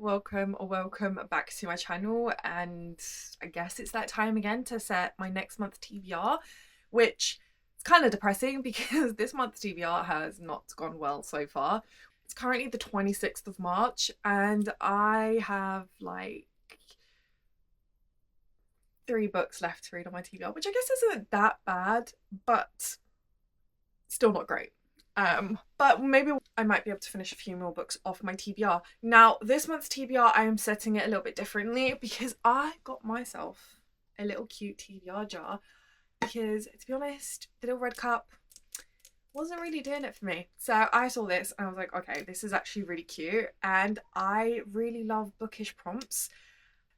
welcome or welcome back to my channel, and I guess it's that time again to set my next month's TBR, which is kind of depressing because this month's TBR has not gone well so far. It's currently the 26th of March and I have like 3 books left to read on my TBR, which I guess isn't that bad, but still not great. But maybe I might be able to finish a few more books off my TBR. Now, this month's TBR, I am setting it a little bit differently because I got myself a little cute TBR jar because, to be honest, the little red cup wasn't really doing it for me. So I saw this and I was like, okay, this is actually really cute, and I really love bookish prompts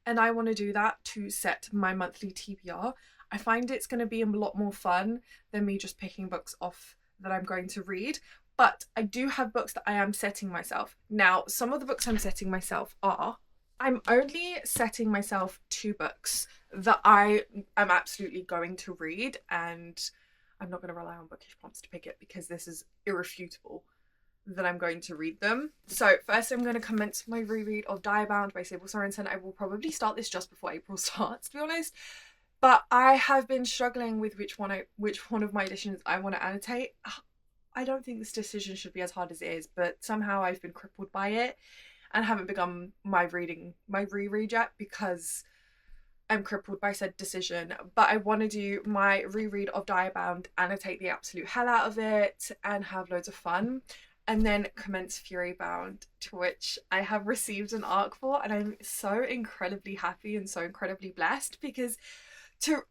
and I want to do that to set my monthly TBR. I find it's going to be a lot more fun than me just picking books off that I'm going to read, but I do have books that I am setting myself. Now, some of the books I'm setting myself are, I'm only setting myself 2 books that I am absolutely going to read, and I'm not going to rely on bookish prompts to pick it because this is irrefutable that I'm going to read them. So first I'm going to commence my reread of Diabound by Sybil Sorensen. I will probably start this just before April starts, to be honest. But I have been struggling with which one of my editions I want to annotate. I don't think this decision should be as hard as it is, but somehow I've been crippled by it and haven't begun my reread yet because I'm crippled by said decision. But I want to do my reread of Diabound, annotate the absolute hell out of it and have loads of fun, and then commence Furybound, to which I have received an ARC for, and I'm so incredibly happy and so incredibly blessed because to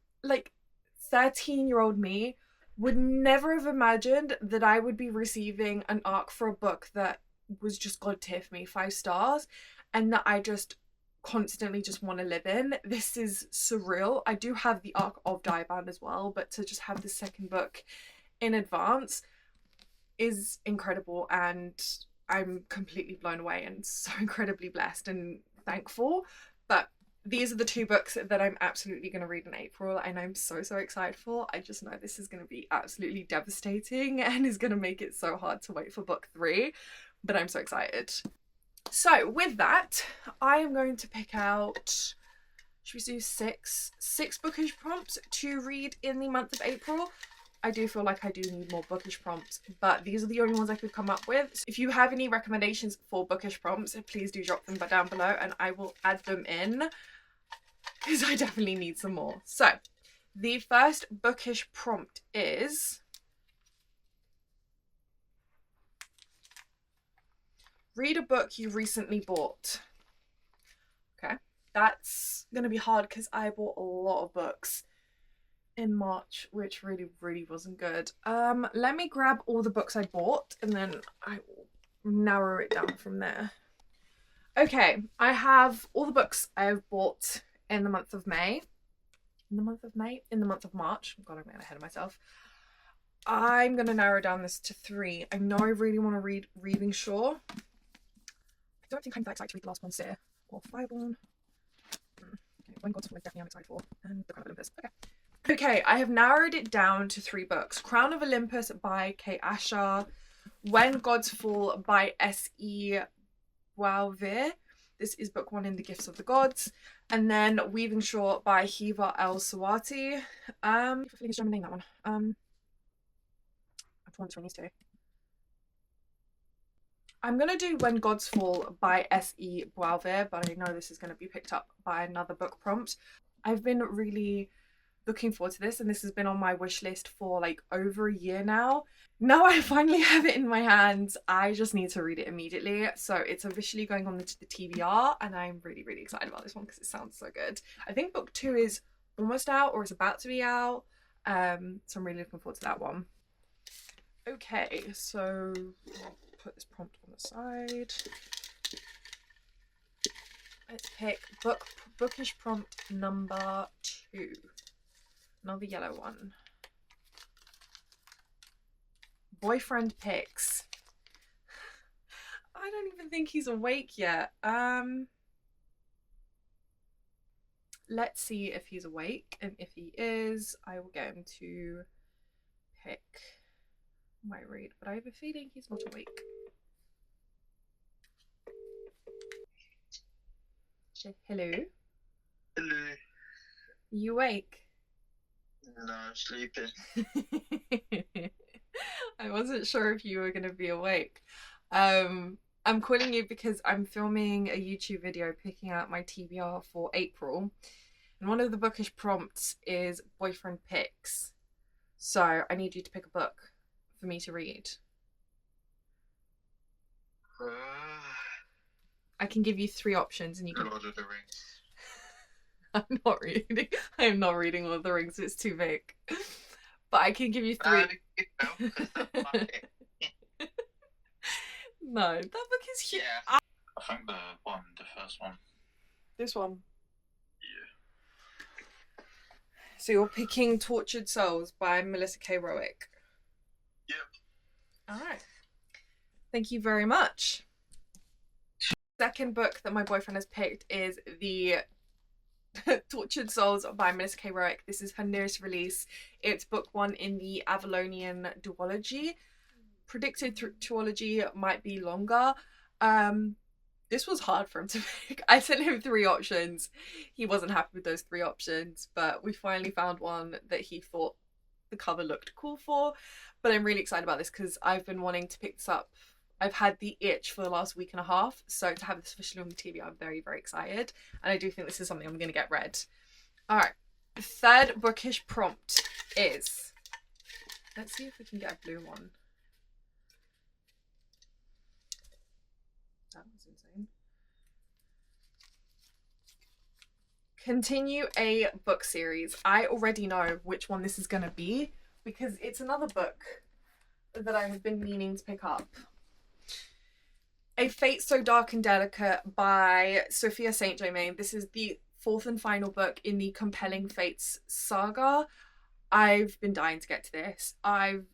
13-year-old me would never have imagined that I would be receiving an ARC for a book that was just god tier for me, 5 stars, and that I just constantly just want to live in. This is surreal. I do have the ARC of Diabound as well, but to just have the second book in advance is incredible, and I'm completely blown away and so incredibly blessed and thankful. But these are the 2 books that I'm absolutely going to read in April, and I'm so excited for. I just know this is going to be absolutely devastating and is going to make it so hard to wait for book 3, but I'm so excited. So with that, I am going to pick out, should we do six bookish prompts to read in the month of April. I do feel like I do need more bookish prompts, but these are the only ones I could come up with. So if you have any recommendations for bookish prompts, please do drop them down below and I will add them in because I definitely need some more. So the first bookish prompt is read a book you recently bought. Okay, that's gonna be hard because I bought a lot of books in March, which really wasn't good. Let me grab all the books I bought and then I will narrow it down from there. Okay, I have all the books I have bought in the month of May. In the month of March. God, I'm getting ahead of myself. I'm gonna narrow down this to 3. I know I really want to read Reading Shore. I don't think I'm that excited to read the last one, Seer or Fireborn. Okay, When God's Fall, definitely I'm excited for, and The Crown of Olympus. Okay, I have narrowed it down to 3 books. Crown of Olympus by Kate Asher, When Gods Fall by S.E. Bouvier. This is book 1 in The Gifts of the Gods. And then Weaving Shore by Hiva El Sawati. I feel like it's German name, that one. I'm torn between these 2. I'm going to do When Gods Fall by S.E. Bouvier, but I know this is going to be picked up by another book prompt. I've been really looking forward to this, and this has been on my wish list for like over a year now. Now I finally have it in my hands. I just need to read it immediately. So it's officially going on the TBR, and I'm really excited about this one because it sounds so good. I think book 2 is almost out or is about to be out. So I'm really looking forward to that one. Okay, so I'll put this prompt on the side. Let's pick bookish prompt number 2. Another yellow one. Boyfriend picks. I don't even think he's awake yet. Let's see if he's awake, and if he is, I will get him to pick my read, but I have a feeling he's not awake. Hello. Hello. You awake? No, I'm sleeping. I wasn't sure if you were going to be awake. I'm calling you because I'm filming a YouTube video picking out my TBR for April. And one of the bookish prompts is boyfriend picks. So I need you to pick a book for me to read. I can give you 3 options and you can... Lord of the Rings. I'm not reading. I am not reading Lord of the Rings. It's too big. But I can give you 3. No, that book is huge. Yeah. I think the first one. This one. Yeah. So you're picking Tortured Souls by Melissa K. Rowick. Yep. Alright. Thank you very much. Second book that my boyfriend has picked is the Tortured Souls by Melissa K. Rowick. This is her newest release. It's book 1 in the Avalonian duology. Predicted duology might be longer. This was hard for him to pick. I sent him 3 options. He wasn't happy with those 3 options, but we finally found one that he thought the cover looked cool for. But I'm really excited about this because I've been wanting to pick this up. I've had the itch for the last week and a half, so to have this officially on the TV, I'm very, very excited. And I do think this is something I'm going to get read. Alright, the third bookish prompt is... Let's see if we can get a blue one. That was insane. Continue a book series. I already know which one this is going to be because it's another book that I have been meaning to pick up. A Fate So Dark and Delicate by Sophia St. Germain. This is the 4th and final book in the Compelling Fates saga. I've been dying to get to this. I'm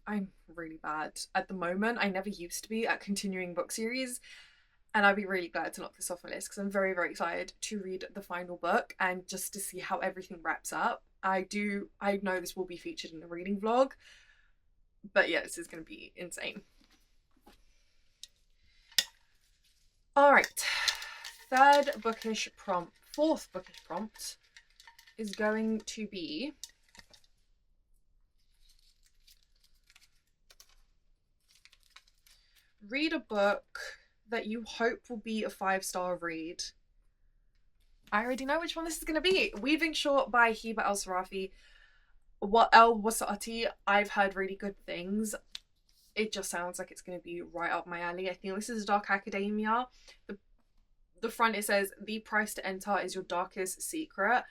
really bad at the moment. I never used to be at continuing book series. And I'd be really glad to knock this off my list because I'm very, very excited to read the final book and just to see how everything wraps up. I know this will be featured in the reading vlog. But yeah, this is going to be insane. Alright, fourth bookish prompt is going to be read a book that you hope will be a 5-star read. I already know which one this is going to be. Weaving Short by Hiba El-Sarafi. El-Wasati, I've heard really good things. It just sounds like it's going to be right up my alley. I think this is Dark Academia. The front, it says, the price to enter is your darkest secret.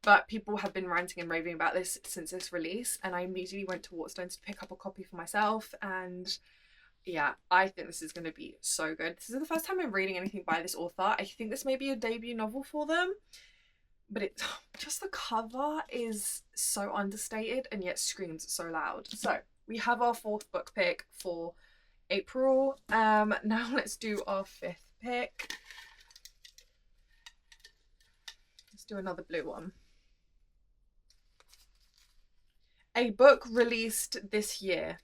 But people have been ranting and raving about this since its release. And I immediately went to Waterstones to pick up a copy for myself. And yeah, I think this is going to be so good. This is the first time I'm reading anything by this author. I think this may be a debut novel for them. But it's just the cover is so understated and yet screams so loud. So we have our 4th book pick for April. Now let's do our 5th pick. Let's do another blue one. A book released this year.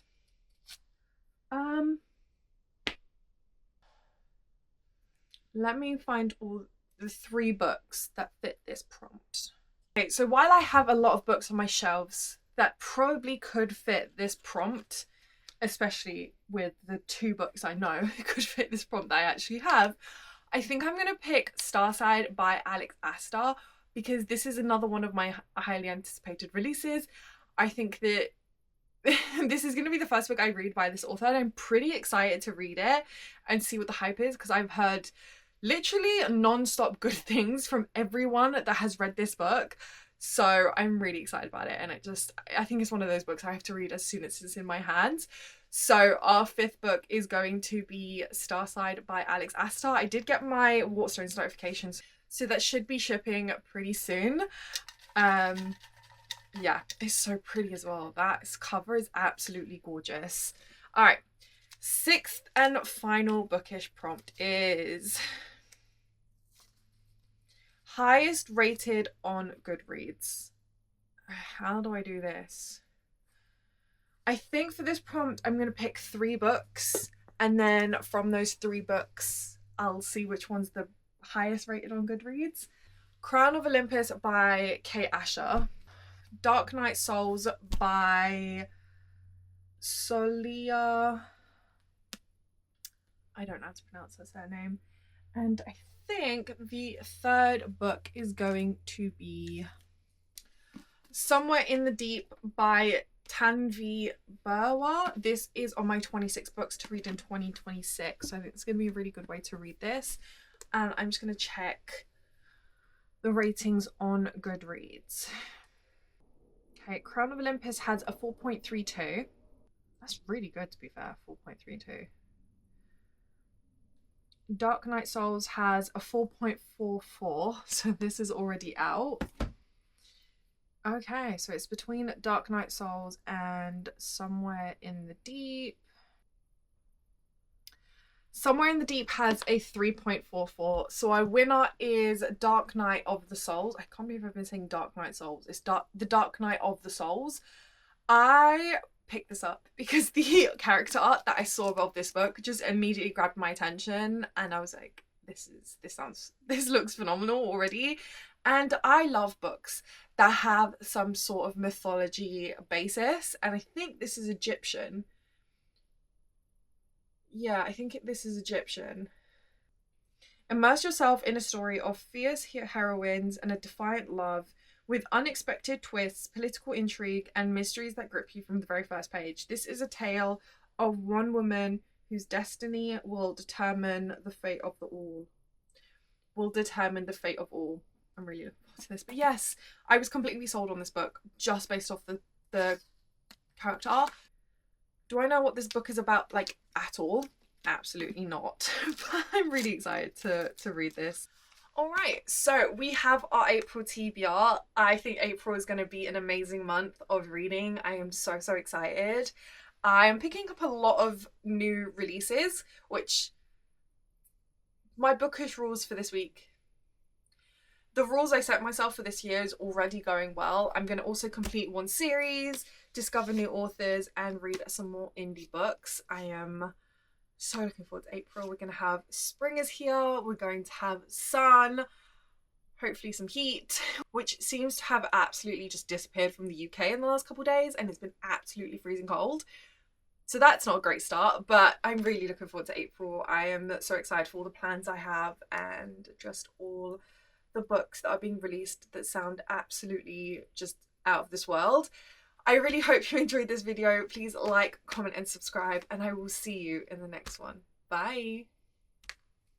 Let me find all the 3 books that fit this prompt. Okay, so while I have a lot of books on my shelves that probably could fit this prompt, especially with the 2 books I know could fit this prompt that I actually have, I think I'm going to pick Starside by Alex Astor because this is another one of my highly anticipated releases. I think that this is going to be the first book I read by this author and I'm pretty excited to read it and see what the hype is because I've heard literally non-stop good things from everyone that has read this book. So I'm really excited about it and I think it's one of those books I have to read as soon as it's in my hands. So our 5th book is going to be Starside by Alex Astor. I did get my Waterstones notifications, so that should be shipping pretty soon. Yeah, it's so pretty as well. That cover is absolutely gorgeous. Alright, 6th and final bookish prompt is highest rated on Goodreads. How do I do this? I think for this prompt I'm going to pick 3 books and then from those 3 books I'll see which one's the highest rated on Goodreads. Crown of Olympus by Kate Asher. Dark Knight Souls by Solia. I don't know how to pronounce her surname. And I think the third book is going to be Somewhere in the Deep by Tanvi Burwa. This is on my 26 books to read in 2026. So I think it's going to be a really good way to read this. And I'm just going to check the ratings on Goodreads. Okay, Crown of Olympus has a 4.32. That's really good, to be fair, 4.32. Dark Knight Souls has a 4.44, so this is already out. Okay, so it's between Dark Knight Souls and Somewhere in the Deep. Somewhere in the Deep has a 3.44, so our winner is Dark Knight of the Souls. I can't believe I've been saying Dark Knight Souls. It's the Dark Knight of the Souls. I picked this up because the character art that I saw of this book just immediately grabbed my attention, and I was like, this looks phenomenal already. And I love books that have some sort of mythology basis, and I think this is Egyptian. Yeah, I think this is Egyptian. Immerse yourself in a story of fierce heroines and a defiant love with unexpected twists, political intrigue, and mysteries that grip you from the very first page. This is a tale of one woman whose destiny will determine the fate of all. I'm really looking forward to this. But yes, I was completely sold on this book just based off the character art. Do I know what this book is about, like, at all? Absolutely not. But I'm really excited to read this. Alright, so we have our April TBR. I think April is going to be an amazing month of reading. I am so excited. I'm picking up a lot of new releases, which my bookish rules for this week. The rules I set myself for this year is already going well. I'm going to also complete one series, discover new authors, and read some more indie books. I am so looking forward to April. We're going to have spring is here. We're going to have sun, hopefully some heat, which seems to have absolutely just disappeared from the UK in the last couple of days, and it's been absolutely freezing cold. So that's not a great start, but I'm really looking forward to April. I am so excited for all the plans I have and just all the books that are being released that sound absolutely just out of this world. I really hope you enjoyed this video. Please like, comment, and subscribe, and I will see you in the next one. Bye!